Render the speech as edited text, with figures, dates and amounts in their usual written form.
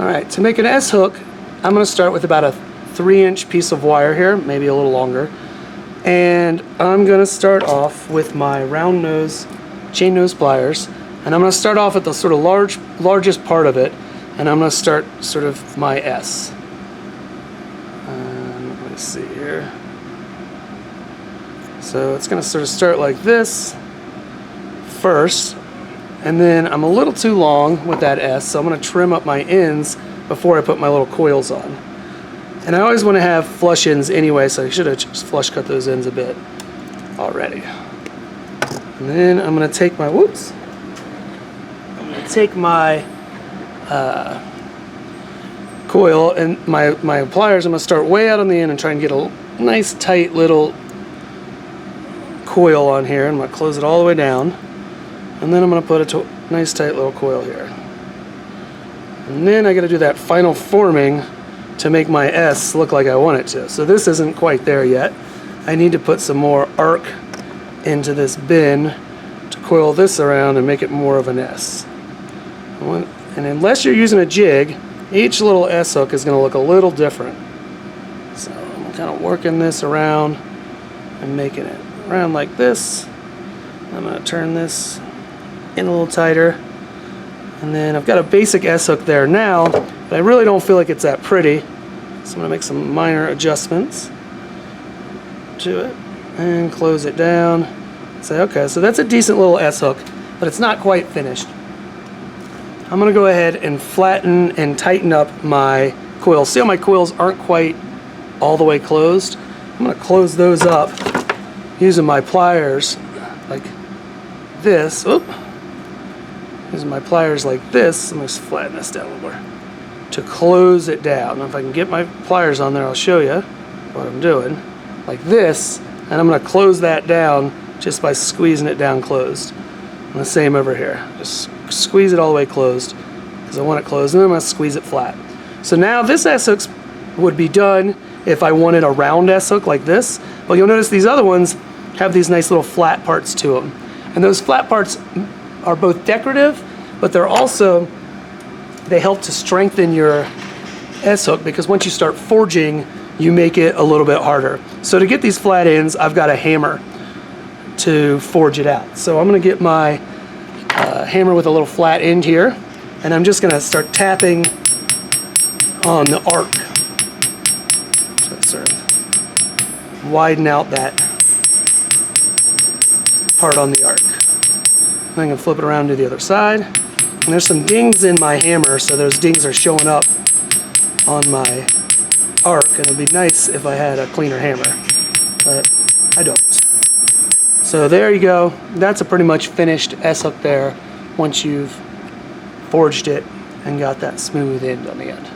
Alright, to make an S-hook, I'm going to start with about a 3-inch piece of wire here, maybe a little longer. And I'm going to start off with my round nose chain nose pliers. And I'm going to start off at the sort of largest part of it. And I'm going to start sort of my S. Let me see here. So it's going to sort of start like this first. And then I'm a little too long with that S, so I'm going to trim up my ends before I put my little coils on. And I always want to have flush ends anyway, so I should have just flush cut those ends a bit already. And then I'm going to take my, coil and my pliers. I'm going to start way out on the end and try and get a nice tight little coil on here. I'm going to close it all the way down. And then I'm going to put a nice tight little coil here. And then I got to do that final forming to make my S look like I want it to. So this isn't quite there yet. I need to put some more arc into this bin to coil this around and make it more of an S. And unless you're using a jig, each little S hook is going to look a little different. So I'm kind of working this around and making it around like this. I'm going to turn this in a little tighter, and then I've got a basic S hook there now, but I really don't feel like it's that pretty, so I'm going to make some minor adjustments to it and close it down. Say, okay, so that's a decent little S hook, but it's not quite finished. I'm going to go ahead and flatten and tighten up my coils. See how my coils aren't quite all the way closed? I'm going to close those up using my pliers like this. Using my pliers like this, I'm going to flatten this down a little more to close it down. Now if I can get my pliers on there, I'll show you what I'm doing. Like this, and I'm going to close that down just by squeezing it down closed. And the same over here. Just squeeze it all the way closed because I want it closed, and then I'm going to squeeze it flat. So now this S-hook would be done if I wanted a round S-hook like this, but you'll notice these other ones have these nice little flat parts to them. And those flat parts are both decorative, but they help to strengthen your S-hook, because once you start forging, you make it a little bit harder. So to get these flat ends, I've got a hammer to forge it out. So I'm going to get my hammer with a little flat end here, and I'm just going to start tapping on the arc to sort of widen out that part on the arc. I'm going to flip it around to the other side. And there's some dings in my hammer, so those dings are showing up on my arc, and it'd be nice if I had a cleaner hammer, but I don't. So there you go. That's a pretty much finished S-hook there once you've forged it and got that smooth end on the end.